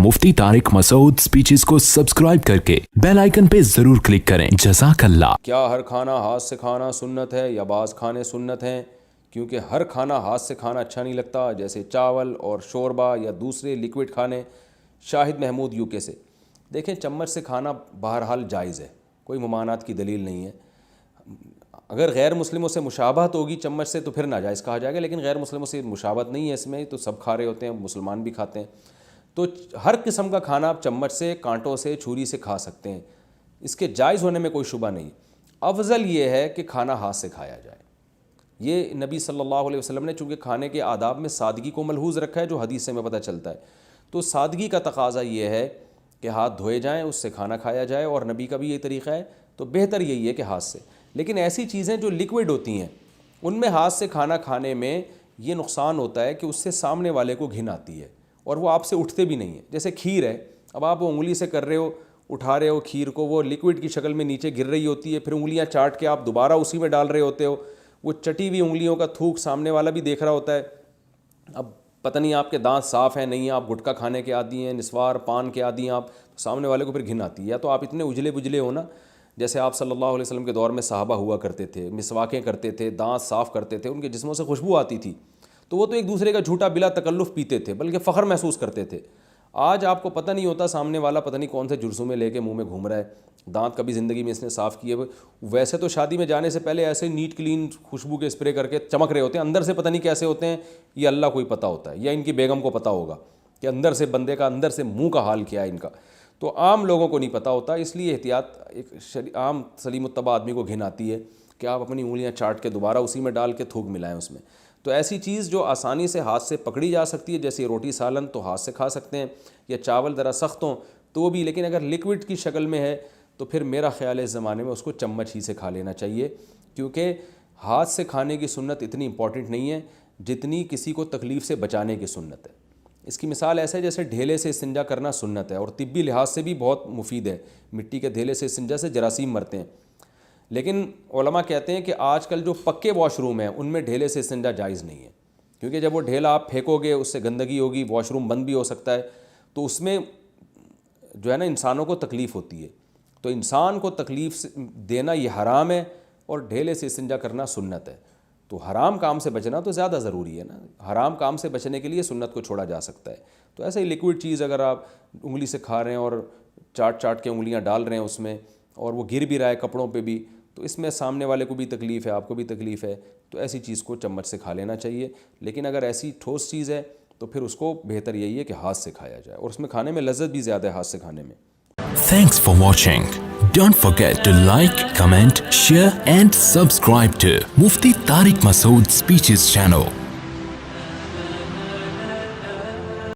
मुफ्ती Tariq Masood speeches को subscribe करके bell icon पे जरूर क्लिक करें। जज़ाकल्लाह। क्या हर खाना हाथ से खाना सुन्नत है या बाज़ खाने सुन्नत हैं? क्योंकि हर खाना हाथ से खाना अच्छा नहीं लगता, जैसे चावल और शोरबा या दूसरे लिक्विड खाने। शाहिद महमूद यूके से। देखें, चम्मच से खाना बहरहाल जायज़ है, कोई ममानात की दलील नहीं है। अगर गैर मुस्लिमों से मुशाबहत होगी चम्मच से तो फिर नाजायज़ कहा जाएगा, लेकिन गैर मुस्लिमों से मुशाबहत नहीं है इसमें, तो सब खा रहे होते हैं, मुसलमान भी खाते हैं। तो हर किस्म का खाना आप चम्मच से, कांटों से, छुरी से खा सकते हैं, इसके जायज़ होने में कोई शुबा नहीं। अफजल ये है कि खाना हाथ से खाया जाए। ये नबी सल्लल्लाहु अलैहि वसल्लम ने चूँकि खाने के आदाब में सादगी को मलहूज़ रखा है, जो हदीस से में पता चलता है, तो सादगी का तकाज़ा ये है कि हाथ धोए जाएँ, उससे खाना खाया जाए, और नबी का भी यही तरीक़ा है, तो बेहतर यही है कि हाथ से। लेकिन ऐसी चीज़ें जो लिक्विड होती हैं उनमें हाथ से खाना खाने में ये नुकसान होता है कि उससे सामने वाले को घिन आती है और वो आपसे उठते भी नहीं है। जैसे खीर है, अब आप वो उंगली से कर रहे हो, उठा रहे हो खीर को, वो लिक्विड की शक्ल में नीचे गिर रही होती है, फिर उंगलियां चाट के आप दोबारा उसी में डाल रहे होते हो, वो चटी हुई उंगलियों का थूक सामने वाला भी देख रहा होता है। अब पता नहीं आपके दांत साफ़ हैं नहीं, आप गुटखा खाने के आदी हैं, निस्वार पान के आदी हैं आप, तो सामने वाले को फिर घिन आती है। या तो आप इतने उजले बुजले हो ना, जैसे आप सल्लल्लाहु अलैहि वसल्लम के दौर में सहाबा हुआ करते थे, मिसवाकें करते थे, दांत साफ़ करते थे, उनके जिस्मों से खुशबू आती थी, तो वो तो एक दूसरे का झूठा बिला तकल्लुफ़ पीते थे, बल्कि फ़ख्र महसूस करते थे। आज आपको पता नहीं होता सामने वाला पता नहीं कौन से जुर्सुमे लेके मुंह में घूम रहा है, दांत कभी ज़िंदगी में इसने साफ़ किए। वैसे तो शादी में जाने से पहले ऐसे नीट क्लीन खुशबू के स्प्रे करके चमक रहे होते हैं, अंदर से पता नहीं कैसे होते हैं, ये अल्लाह को ही पता होता है, या इनकी बेगम को पता होगा कि अंदर से बंदे का, अंदर से मुँह का हाल क्या है इनका। तो आम लोगों को नहीं पता होता, इसलिए एहतियात एक आम सलीमुत्तबा आदमी को घिन आती है कि आप अपनी उंगलियां चाट के दोबारा उसी में डाल के थूक मिलाएं उसमें। तो ऐसी चीज़ जो आसानी से हाथ से पकड़ी जा सकती है, जैसे रोटी सालन तो हाथ से खा सकते हैं, या चावल ज़रा सख्त हों तो वो भी, लेकिन अगर लिक्विड की शक्ल में है तो फिर मेरा ख़्याल है इस ज़माने में उसको चम्मच ही से खा लेना चाहिए, क्योंकि हाथ से खाने की सुन्नत इतनी इंपॉर्टेंट नहीं है जितनी किसी को तकलीफ़ से बचाने की सुन्नत है। इसकी मिसाल ऐसे है जैसे ढेले से इस्तिंजा करना सुन्नत है और तिब्बी लिहाज से भी बहुत मुफीद है। मिट्टी के ढेले से इस्तिंजा से जरासीम मरते हैं, लेकिन उलमा कहते हैं कि आजकल जो पक्के वॉशरूम हैं उनमें ढेले से इस्तिंजा जायज़ नहीं है, क्योंकि जब वो ढेला आप फेंकोगे उससे गंदगी होगी, वॉशरूम बंद भी हो सकता है, तो उसमें जो है ना इंसानों को तकलीफ़ होती है। तो इंसान को तकलीफ़ देना ये हराम है और ढेले से इस्तिंजा करना सुन्नत है। तो हराम काम से बचना तो ज़्यादा ज़रूरी है ना, हराम काम से बचने के लिए सुन्नत को छोड़ा जा सकता है। तो ऐसे ही लिक्विड चीज़ अगर आप उंगली से खा रहे हैं और चाट चाट के उंगलियां डाल रहे हैं उसमें, और वो गिर भी रहा है कपड़ों पे भी, तो इसमें सामने वाले को भी तकलीफ़ है, आपको भी तकलीफ़ है, तो ऐसी चीज़ को चम्मच से खा लेना चाहिए। लेकिन अगर ऐसी ठोस चीज़ है तो फिर उसको बेहतर यही है कि हाथ से खाया जाए, और उसमें खाने में लज्जत भी ज़्यादा है हाथ से खाने में। Thanks for watching. Don't forget to like, comment, share and subscribe to Mufti Tariq Masood Speeches channel.